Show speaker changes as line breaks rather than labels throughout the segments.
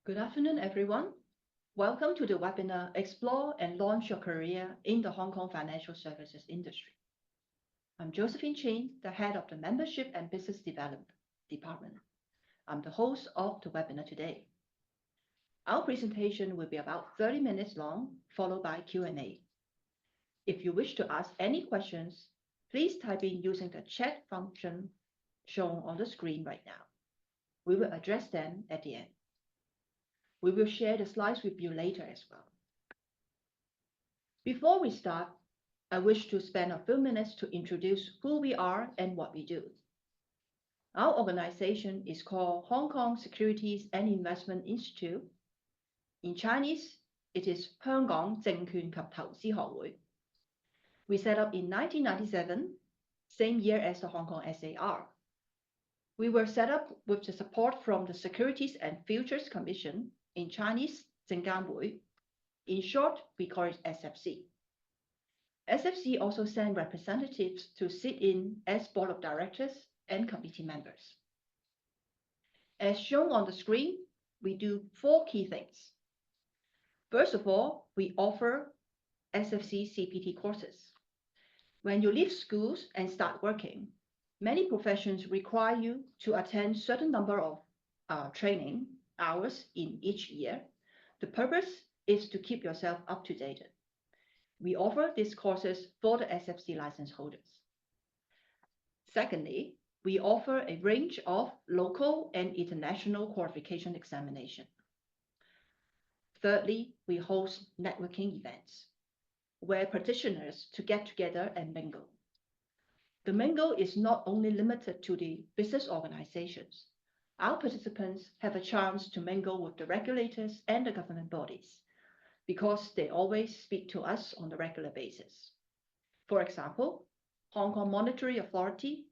Good afternoon, everyone. Welcome to the webinar, Explore and Launch Your Career in the Hong Kong Financial Services Industry. I'm Josephine Chin, the head of the Membership and Business Development Department. I'm the host of the webinar today. Our presentation will be about 30 minutes long, followed by Q&A. If you wish to ask any questions, please type in using the chat function shown on the screen right now. We will address them at the end. We will share the slides with you later as well. Before we start, I wish to spend a few minutes to introduce who we are and what we do. Our organization is called Hong Kong Securities and Investment Institute. In Chinese, it is 香港證券及投資學會. We set up in 1997, same year as the Hong Kong SAR. We were set up with the support from the Securities and Futures Commission, in Chinese, 證監會. In short, we call it SFC. SFC also send representatives to sit in as board of directors and committee members. As shown on the screen, we do 4 key things. First of all, we offer SFC CPT courses. When you leave schools and start working, many professions require you to attend certain number of training hours in each year. The purpose is to keep yourself up to date. We offer these courses for the SFC license holders. Secondly, we offer a range of local and international qualification examination. Thirdly, we host networking events where practitioners to get together and mingle. The mingle is not only limited to the business organizations. Our participants have a chance to mingle with the regulators and the government bodies because they always speak to us on a regular basis. For example, Hong Kong Monetary Authority,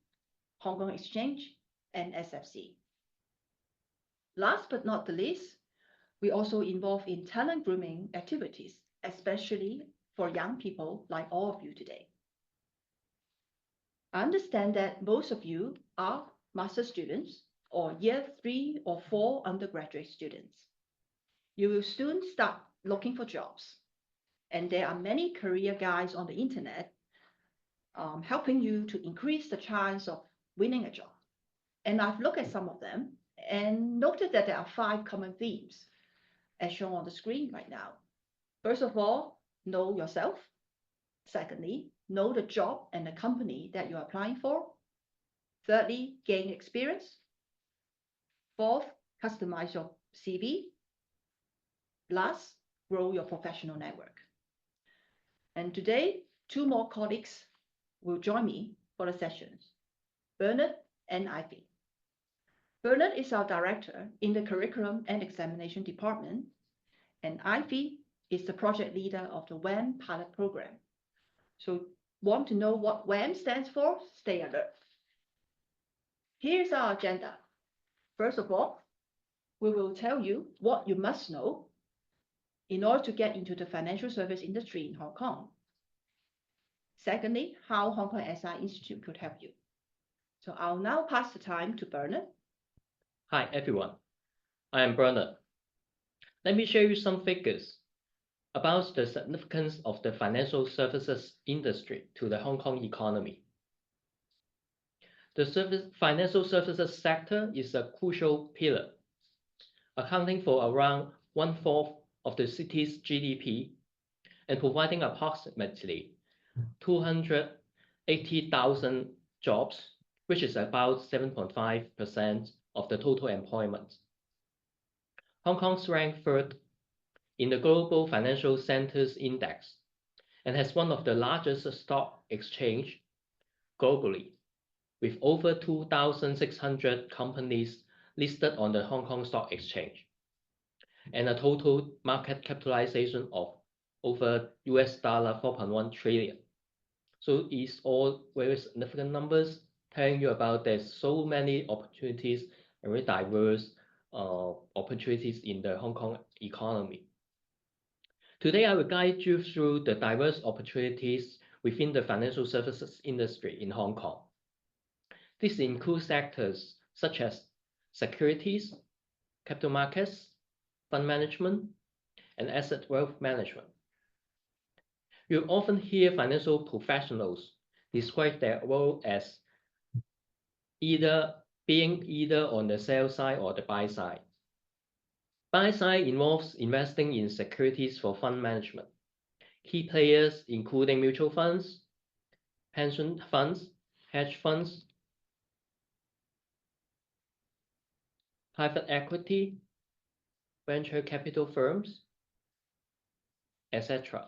Hong Kong Exchange, and SFC. Last but not the least, we also involve in talent grooming activities, especially for young people like all of you today. I understand that most of you are master students or year 3 or 4 undergraduate students. You will soon start looking for jobs. And there are many career guides on the internet helping you to increase the chance of winning a job. And I've looked at some of them and noted that there are 5 common themes as shown on the screen right now. First of all, know yourself. Secondly, know the job and the company that you're applying for. Thirdly, gain experience. Fourth, customize your CV. Last, grow your professional network. And today, 2 more colleagues will join me for the sessions, Bernard and Ivy. Bernard is our director in the Curriculum and Examination Department, and Ivy is the project leader of the WAM pilot program. So want to know what WAM stands for? Stay alert. Here's our agenda. First of all, we will tell you what you must know in order to get into the financial service industry in Hong Kong. Secondly, how Hong Kong SI Institute could help you. So I'll now pass the time to Bernard.
Hi everyone, I am Bernard. Let me show you some figures about the significance of the financial services industry to the Hong Kong economy. The financial services sector is a crucial pillar, accounting for around 1/4 of the city's GDP and providing approximately 280,000 jobs, which is about 7.5% of the total employment. Hong Kong's ranked 3rd in the Global Financial Centers Index and has one of the largest stock exchange globally, with over 2,600 companies listed on the Hong Kong Stock Exchange, and a total market capitalization of over $4.1 trillion. So it's all very significant numbers telling you about there's so many opportunities and very diverse opportunities in the Hong Kong economy. Today, I will guide you through the diverse opportunities within the financial services industry in Hong Kong. This includes sectors such as securities, capital markets, fund management, and asset wealth management. You often hear financial professionals describe their role as either on the sell side or the buy side. Buy side involves investing in securities for fund management. Key players including mutual funds, pension funds, hedge funds, private equity, venture capital firms, etc.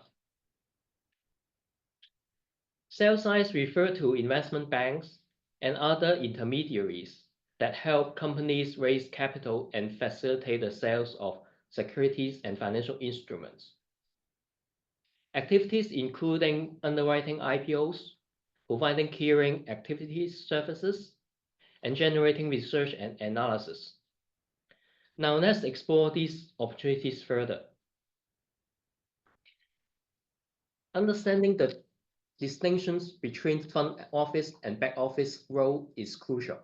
Sell sides refer to investment banks and other intermediaries that help companies raise capital and facilitate the sales of securities and financial instruments. Activities including underwriting IPOs, providing clearing activities services, and generating research and analysis. Now let's explore these opportunities further. Understanding the distinctions between front office and back office role is crucial.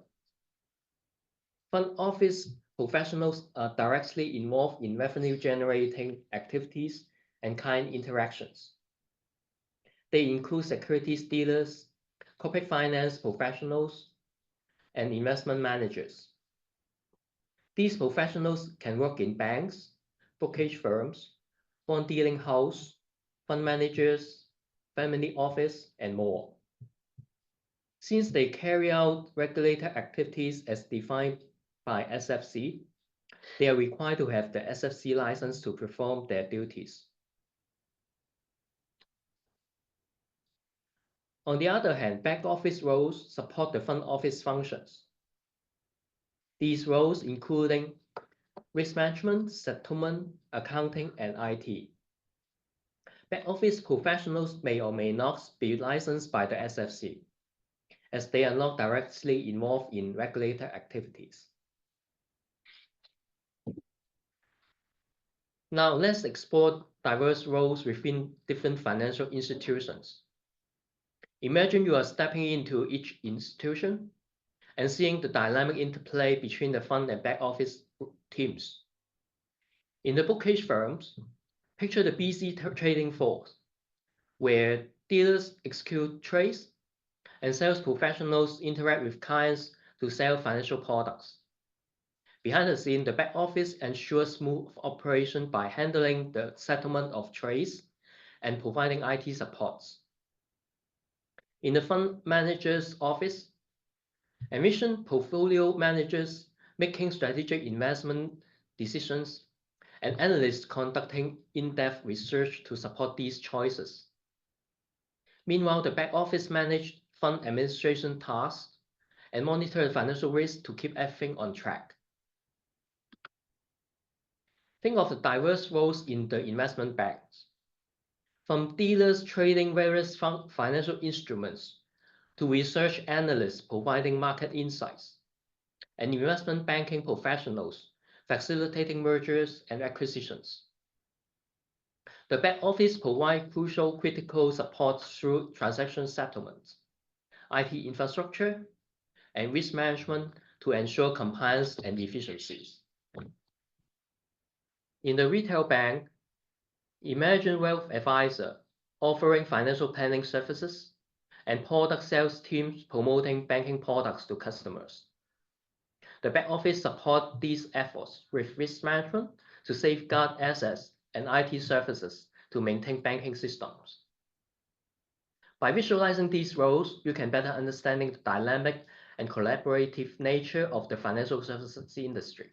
Front office professionals are directly involved in revenue-generating activities and client interactions. They include securities dealers, corporate finance professionals, and investment managers. These professionals can work in banks, brokerage firms, bond dealing house, fund managers, family office, and more. Since they carry out regulated activities as defined by SFC, they are required to have the SFC license to perform their duties. On the other hand, back office roles support the front office functions. These roles including risk management, settlement, accounting, and IT. Back office professionals may or may not be licensed by the SFC, as they are not directly involved in regulated activities. Now let's explore diverse roles within different financial institutions. Imagine you are stepping into each institution and seeing the dynamic interplay between the front and back office teams. In the brokerage firms, picture the busy trading floor, where dealers execute trades and sales professionals interact with clients to sell financial products. Behind the scene, the back office ensures smooth operation by handling the settlement of trades and providing IT supports. In the fund manager's office, envision portfolio managers making strategic investment decisions and analysts conducting in-depth research to support these choices. Meanwhile, the back office manage fund administration tasks and monitor the financial risk to keep everything on track. Think of the diverse roles in the investment banks, from dealers trading various financial instruments to research analysts providing market insights, and investment banking professionals facilitating mergers and acquisitions. The back office provides crucial critical support through transaction settlements, IT infrastructure, and risk management to ensure compliance and efficiencies. In the retail bank, imagine wealth advisor offering financial planning services and product sales teams promoting banking products to customers. The back office supports these efforts with risk management to safeguard assets and IT services to maintain banking systems. By visualizing these roles, you can better understand the dynamic and collaborative nature of the financial services industry.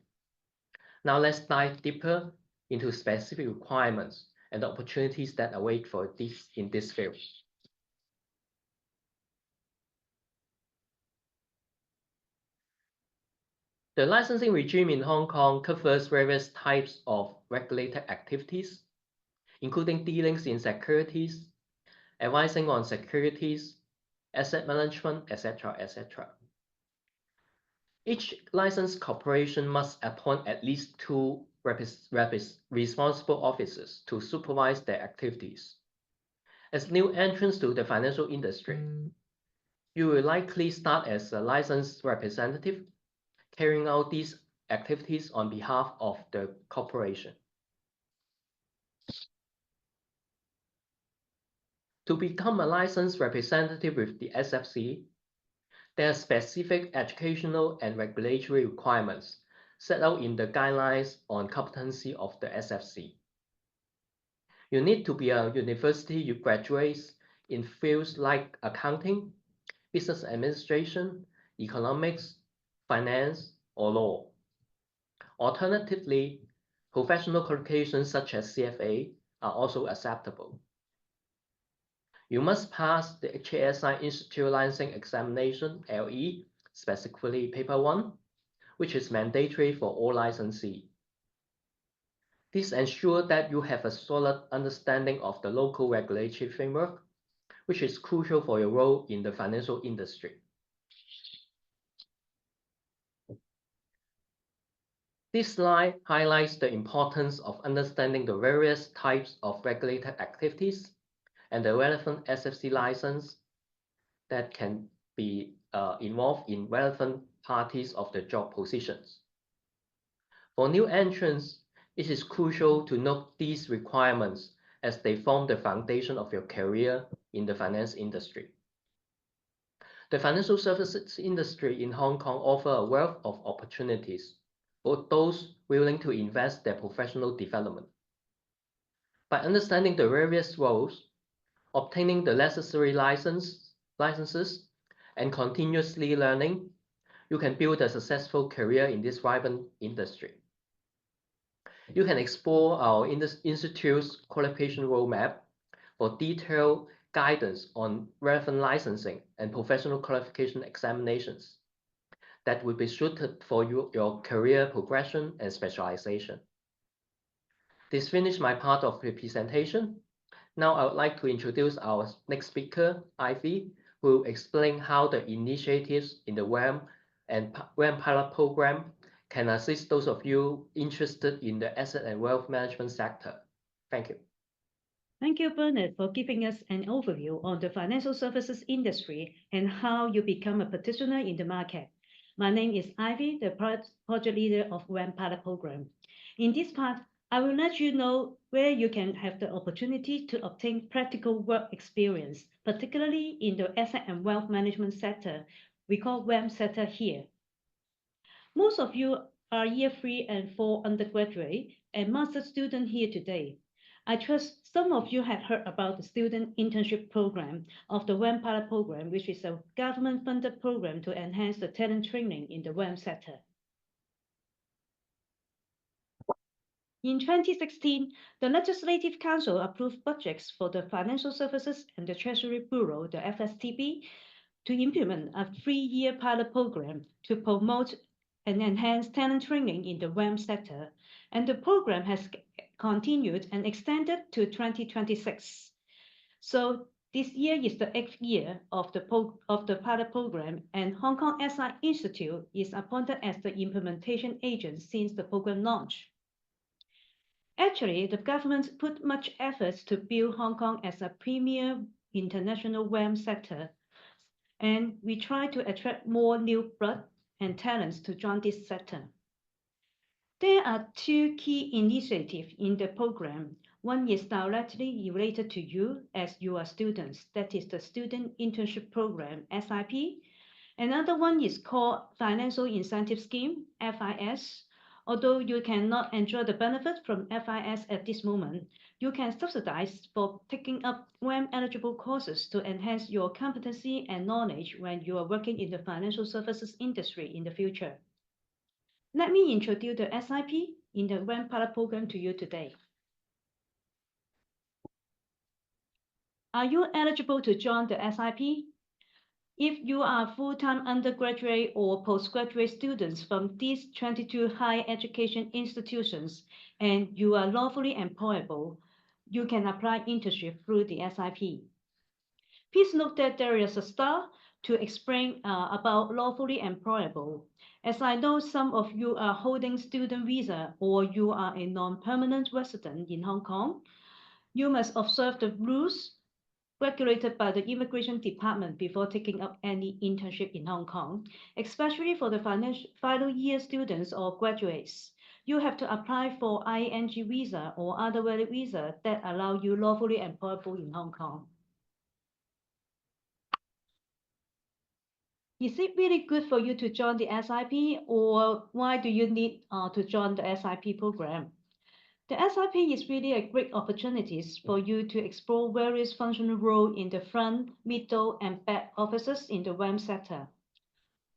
Now let's dive deeper into specific requirements and the opportunities that await for this in this field. The licensing regime in Hong Kong covers various types of regulated activities, including dealings in securities, advising on securities, asset management, etc., etc. Each licensed corporation must appoint at least 2 responsible officers to supervise their activities. As new entrants to the financial industry, you will likely start as a licensed representative, carrying out these activities on behalf of the corporation. To become a licensed representative with the SFC, there are specific educational and regulatory requirements set out in the guidelines on competency of the SFC. You need to be a university graduate in fields like accounting, business administration, economics, finance, or law. Alternatively, professional qualifications such as CFA are also acceptable. You must pass the HKSI Institute Licensing Examination, LE, specifically Paper 1, which is mandatory for all licensees. This ensures that you have a solid understanding of the local regulatory framework, which is crucial for your role in the financial industry. This slide highlights the importance of understanding the various types of regulated activities and the relevant SFC license that can be involved in relevant parties of the job positions. For new entrants, it is crucial to note these requirements as they form the foundation of your career in the finance industry. The financial services industry in Hong Kong offers a wealth of opportunities for those willing to invest their professional development. By understanding the various roles, obtaining the necessary licenses, and continuously learning, you can build a successful career in this vibrant industry. You can explore our institute's qualification roadmap for detailed guidance on relevant licensing and professional qualification examinations that will be suited for your career progression and specialization. This finished my part of the presentation. Now I would like to introduce our next speaker, Ivy, who will explain how the initiatives in the WAM and WAM pilot program can assist those of you interested in the asset and wealth management sector. Thank you.
Thank you, Bernard, for giving us an overview on the financial services industry and how you become a practitioner in the market. My name is Ivy, the project leader of WAM Pilot Program. In this part, I will let you know where you can have the opportunity to obtain practical work experience, particularly in the asset and wealth management sector. We call WAM sector here. Most of you are year 3 and 4 undergraduate and master student here today. I trust some of you have heard about the student internship program of the WAM Pilot Program, which is a government-funded program to enhance the talent training in the WAM sector. In 2016, the Legislative Council approved budgets for the Financial Services and the Treasury Bureau, the FSTB, to implement a 3-year pilot program to promote and enhance talent training in the WAM sector, and the program has continued and extended to 2026. So this year is the 8th year of the pilot program, and Hong Kong HKSI Institute is appointed as the implementation agent since the program launch. Actually, the government put much effort to build Hong Kong as a premier international WAM sector, and we try to attract more new blood and talents to join this sector. There are 2 key initiatives in the program. One is directly related to you as you are students, that is the Student Internship Program, SIP. Another one is called Financial Incentive Scheme, FIS. Although you cannot enjoy the benefits from FIS at this moment, you can subsidize for taking up WAM eligible courses to enhance your competency and knowledge when you are working in the financial services industry in the future. Let me introduce the SIP in the WAM Pilot Program to you today. Are you eligible to join the SIP? If you are full-time undergraduate or postgraduate students from these 22 higher education institutions and you are lawfully employable, you can apply internship through the SIP. Please note that there is a star to explain about lawfully employable. As I know some of you are holding student visa or you are a non-permanent resident in Hong Kong, you must observe the rules regulated by the Immigration Department before taking up any internship in Hong Kong, especially for the final year students or graduates. You have to apply for ING visa or other valid visa that allow you lawfully employable in Hong Kong. Is it really good for you to join the SIP, or why do you need to join the SIP program? The SIP is really a great opportunity for you to explore various functional roles in the front, middle, and back offices in the WAM sector.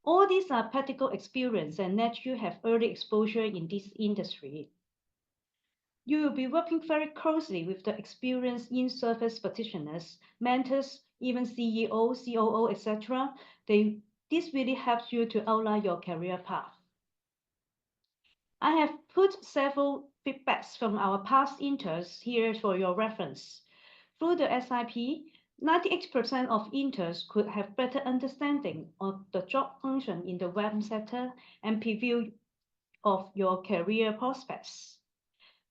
All these are practical experience and let you have early exposure in this industry. You will be working very closely with the experienced in-service practitioners, mentors, even CEO, COO, etc. This really helps you to outline your career path. I have put several feedbacks from our past interns here for your reference. Through the SIP, 98% of interns could have better understanding of the job function in the web sector and preview of your career prospects.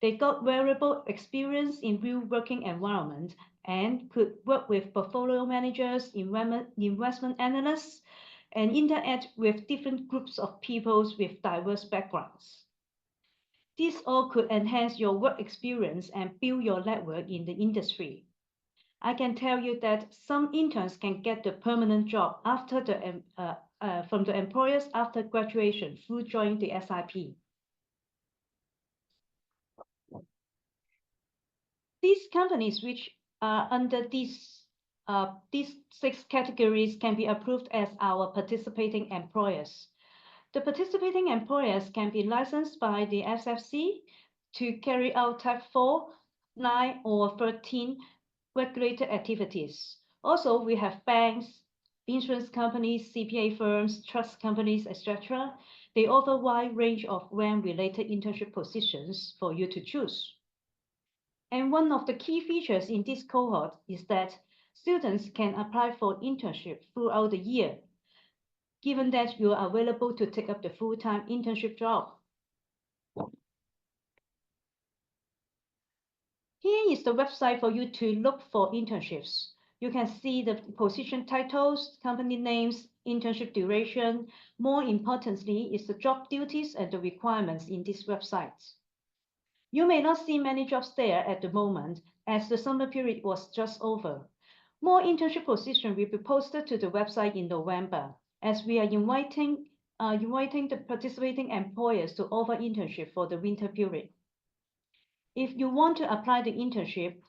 They got valuable experience in real working environment and could work with portfolio managers, investment analysts, and interact with different groups of people with diverse backgrounds. This all could enhance your work experience and build your network in the industry. I can tell you that some interns can get the permanent job after from the employers after graduation through joining the SIP. These companies which are under these 6 categories can be approved as our participating employers. The participating employers can be licensed by the SFC to carry out Type 4, 9, or 13 regulated activities. Also, we have banks, insurance companies, CPA firms, trust companies, etc. They offer a wide range of WAM-related internship positions for you to choose. And one of the key features in this cohort is that students can apply for internship throughout the year, given that you are available to take up the full-time internship job. Here is the website for you to look for internships. You can see the position titles, company names, internship duration. More importantly is the job duties and the requirements in this website. You may not see many jobs there at the moment, as the summer period was just over. More internship positions will be posted to the website in November, as we are inviting the participating employers to offer internship for the winter period. If you want to apply the internship,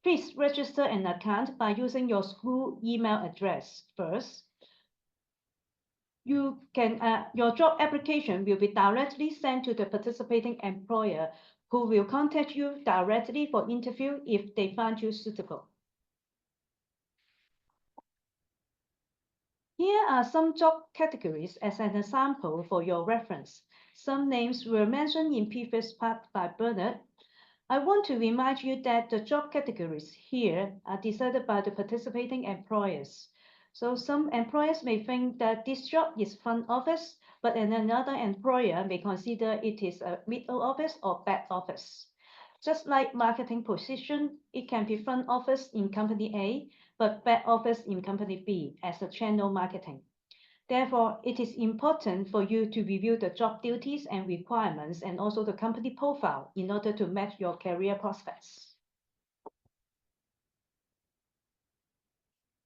please register an account by using your school email address first. Your job application will be directly sent to the participating employer, who will contact you directly for interview if they find you suitable. Here are some job categories as an example for your reference. Some names were mentioned in previous part by Bernard. I want to remind you that the job categories here are decided by the participating employers. So some employers may think that this job is front office, but another employer may consider it is a middle office or back office. Just like marketing position, it can be front office in company A, but back office in company B as a channel marketing. Therefore, it is important for you to review the job duties and requirements and also the company profile in order to match your career prospects.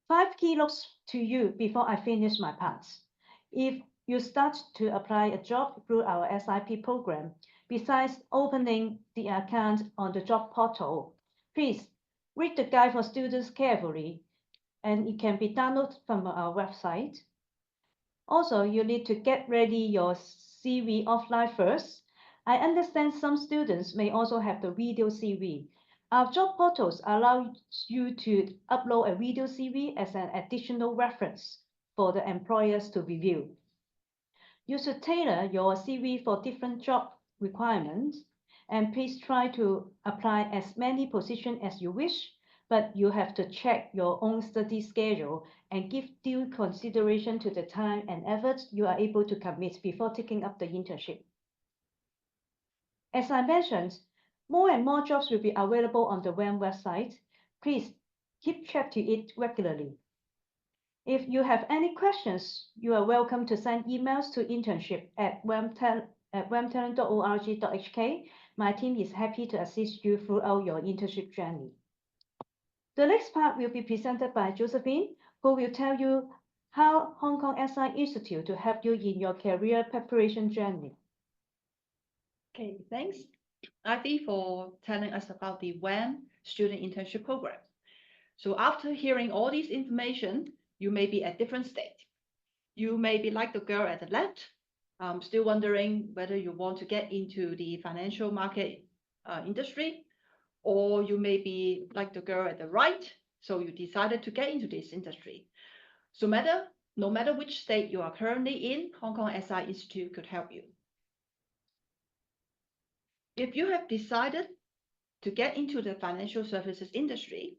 5 key notes to you before I finish my part. If you start to apply a job through our SIP program, besides opening the account on the job portal, please read the guide for students carefully, and it can be downloaded from our website. Also, you need to get ready your CV offline first. I understand some students may also have the video CV. Our job portals allow you to upload a video CV as an additional reference for the employers to review. You should tailor your CV for different job requirements, and please try to apply as many positions as you wish, but you have to check your own study schedule and give due consideration to the time and effort you are able to commit before taking up the internship. As I mentioned, more and more jobs will be available on the WAM website. Please keep track to it regularly. If you have any questions, you are welcome to send emails to internship@wamtalent.org.hk. My team is happy to assist you throughout your internship journey. The next part will be presented by Josephine, who will tell you How Hong Kong SI Institute to help you in your career preparation journey?
Okay, thanks, Ivy, for telling us about the WAM student internship program. So after hearing all this information, you may be at different state. You may be like the girl at the left, still wondering whether you want to get into the financial market industry, or you may be like the girl at the right, so you decided to get into this industry. So no matter which state you are currently in, Hong Kong SI Institute could help you. If you have decided to get into the financial services industry,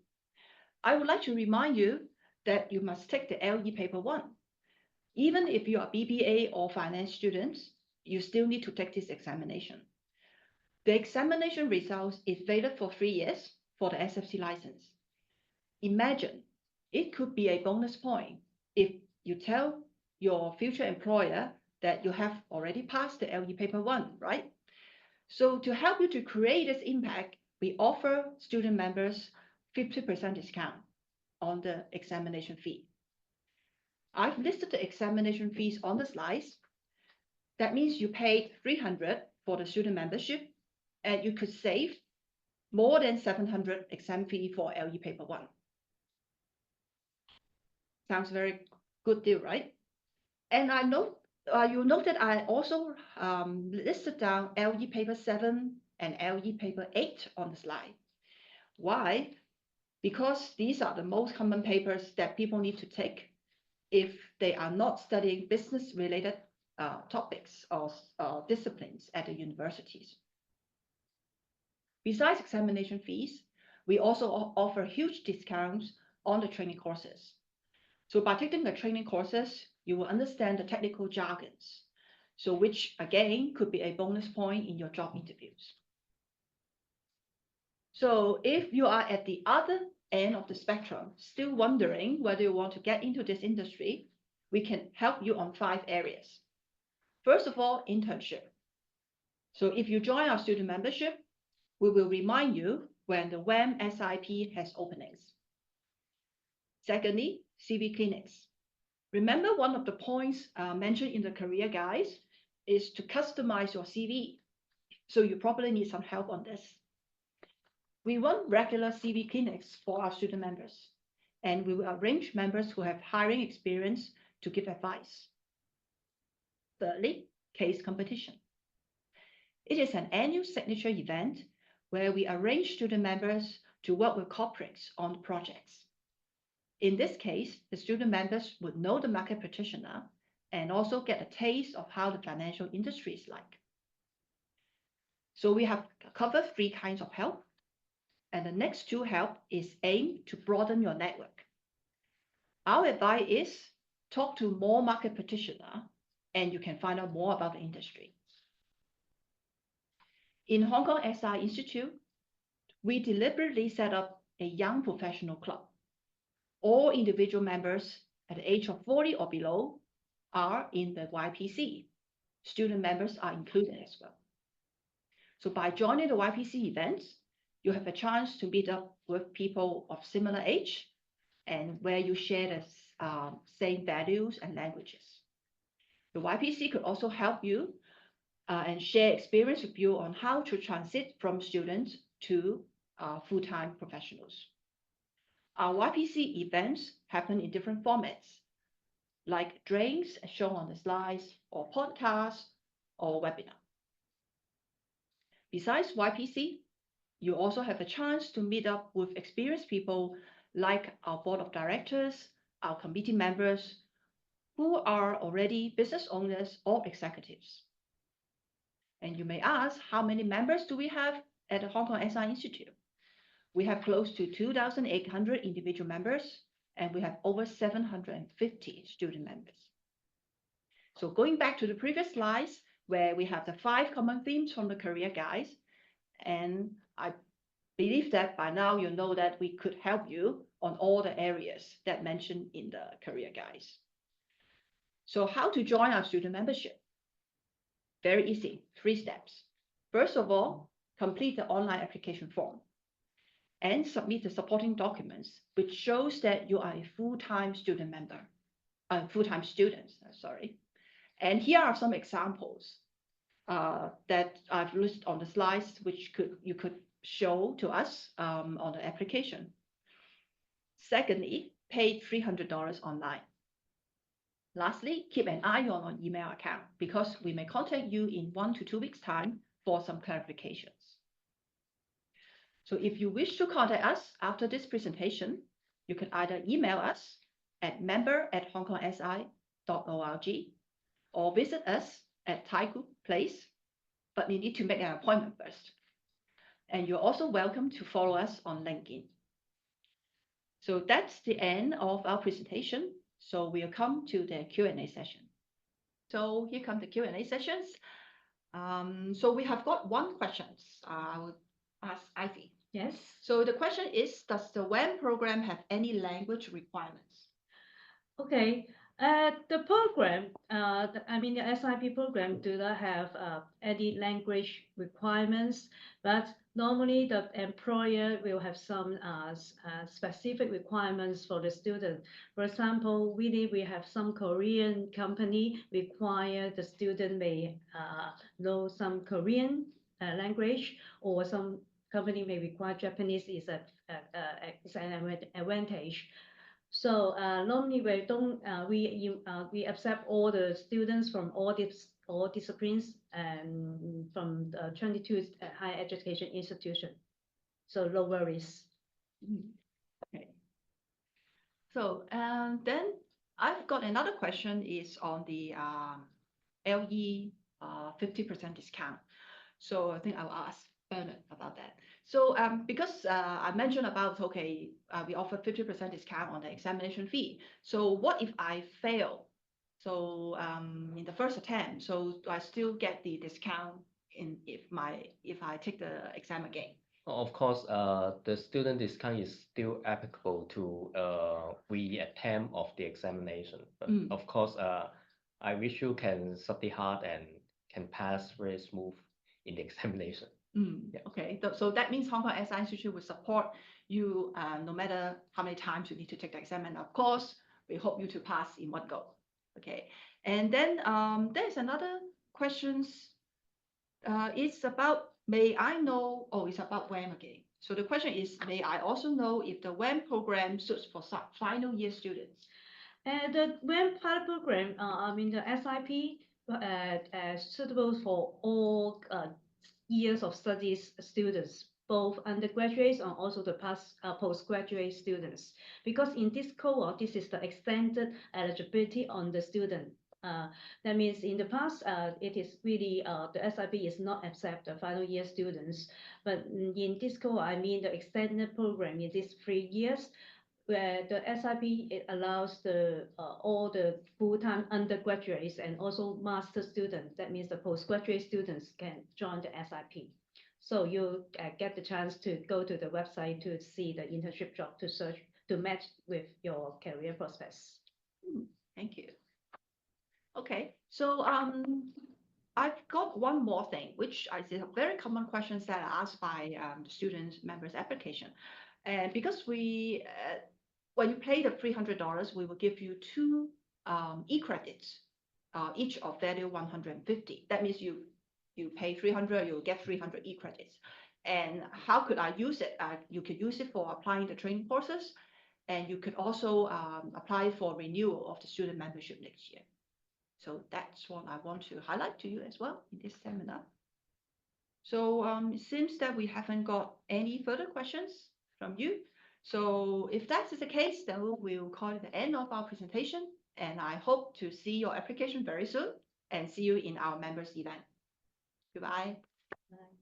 I would like to remind you that you must take the LE Paper 1. Even if you are BBA or finance students, you still need to take this examination. The examination results is valid for 3 years for the SFC license. Imagine, it could be a bonus point if you tell your future employer that you have already passed the LE Paper 1, right? So to help you to create this impact, we offer student members 50% discount on the examination fee. I've listed the examination fees on the slides. That means you paid 300 for the student membership, and you could save more than 700 exam fee for LE Paper 1. Sounds very good deal, right? And I note you note that I also listed down LE Paper 7 and LE Paper 8 on the slide. Why? Because these are the most common papers that people need to take if they are not studying business-related topics or disciplines at the universities. Besides examination fees, we also offer huge discounts on the training courses. So by taking the training courses, you will understand the technical jargons, so which again could be a bonus point in your job interviews. So if you are at the other end of the spectrum, still wondering whether you want to get into this industry, we can help you on 5 areas. First of all, internship. So if you join our student membership, we will remind you when the WAM SIP has openings. Secondly, CV clinics. Remember, one of the points mentioned in the career guides is to customize your CV. So you probably need some help on this. We run regular CV clinics for our student members, and we will arrange members who have hiring experience to give advice. Thirdly, case competition. It is an annual signature event where we arrange student members to work with corporates on projects. In this case, the student members would know the market practitioner and also get a taste of how the financial industry is like. So we have covered 3 kinds of help, and the next 2 help is aimed to broaden your network. Our advice is talk to more market practitioner, and you can find out more about the industry. In Hong Kong SI Institute, we deliberately set up a young professional club. All individual members at the age of 40 or below are in the YPC. Student members are included as well. So by joining the YPC events, you have a chance to meet up with people of similar age and where you share the same values and languages. The YPC could also help you and share experience with you on how to transit from students to full-time professionals. Our YPC events happen in different formats, like drinks as shown on the slides, or podcasts, or webinar. Besides YPC, you also have a chance to meet up with experienced people like our board of directors, our committee members, who are already business owners or executives. And you may ask, how many members do we have at the Hong Kong SI Institute? We have close to 2,800 individual members, and we have over 750 student members. So going back to the previous slides, where we have the 5 common themes from the career guides, and I believe that by now you know that we could help you on all the areas that mentioned in the career guides. So how to join our student membership? Very easy, 3 steps. First of all, complete the online application form and submit the supporting documents, which shows that you are a full-time student member. full-time students, sorry. And here are some examples that I've listed on the slides, which you could show to us on the application. Secondly, pay $300 online. Lastly, keep an eye on our email account because we may contact you in 1 to 2 weeks' time for some clarifications. So if you wish to contact us after this presentation, you can either email us at member@hongkongsi.org or visit us at Taikoo Place, but you need to make an appointment first. And you're also welcome to follow us on LinkedIn. So that's the end of our presentation. So we'll come to the Q&A session. So here come the Q&A sessions. So we have got one question. I will ask Ivy.
Yes.
So the question is, does the WAM program have any language requirements?
Okay. The program, the SIP program do not have any language requirements, but normally the employer will have some specific requirements for the student. For example, we have some Korean company require the student may know some Korean language, or some company may require Japanese is an advantage. So normally we accept all the students from all disciplines and from 22 higher education institution. So no worries.
Okay. So then I've got another question is on the LE 50% discount. So I think I'll ask Bernard about that. So because I mentioned about, okay, we offer 50% discount on the examination fee. So what if I fail? So in the first attempt, so do I still get the discount if I take the exam again?
Of course, the student discount is still applicable to re-attempt of the examination. But of course, I wish you can study hard and can pass very smooth in the examination.
Yeah. Okay, so that means Hong Kong SI Institute will support you no matter how many times you need to take the exam. And of course, we hope you to pass in one go. Okay, and then there's another questions. It's about, may I know, oh, it's about WAM again. So the question is, may I also know if the WAM program suits for final year students?
The WAM pilot program, the SIP, suitable for all years of studies students, both undergraduates and also the postgraduate students. Because in this cohort, this is the extended eligibility on the student. That means in the past, it is really, the SIP is not accept the final year students. But in this cohort, the extended program in these 3 years, where the SIP it allows all the full-time undergraduates and also master students. That means the postgraduate students can join the SIP. So you get the chance to go to the website to see the internship job to search to match with your career prospects.
Thank you. Okay, so I've got one more thing, which is a very common questions that are asked by the students members application, and because we when you pay the $300, we will give you 2 e-credits, each of value 150. That means you pay 300, you'll get 300 e-credits. And how could I use it? You could use it for applying the training courses, and you could also apply for renewal of the student membership next year. So that's what I want to highlight to you as well in this seminar. So it seems that we haven't got any further questions from you. So if that is the case, then we'll call it the end of our presentation. And I hope to see your application very soon and see you in our members event. Goodbye.
Bye.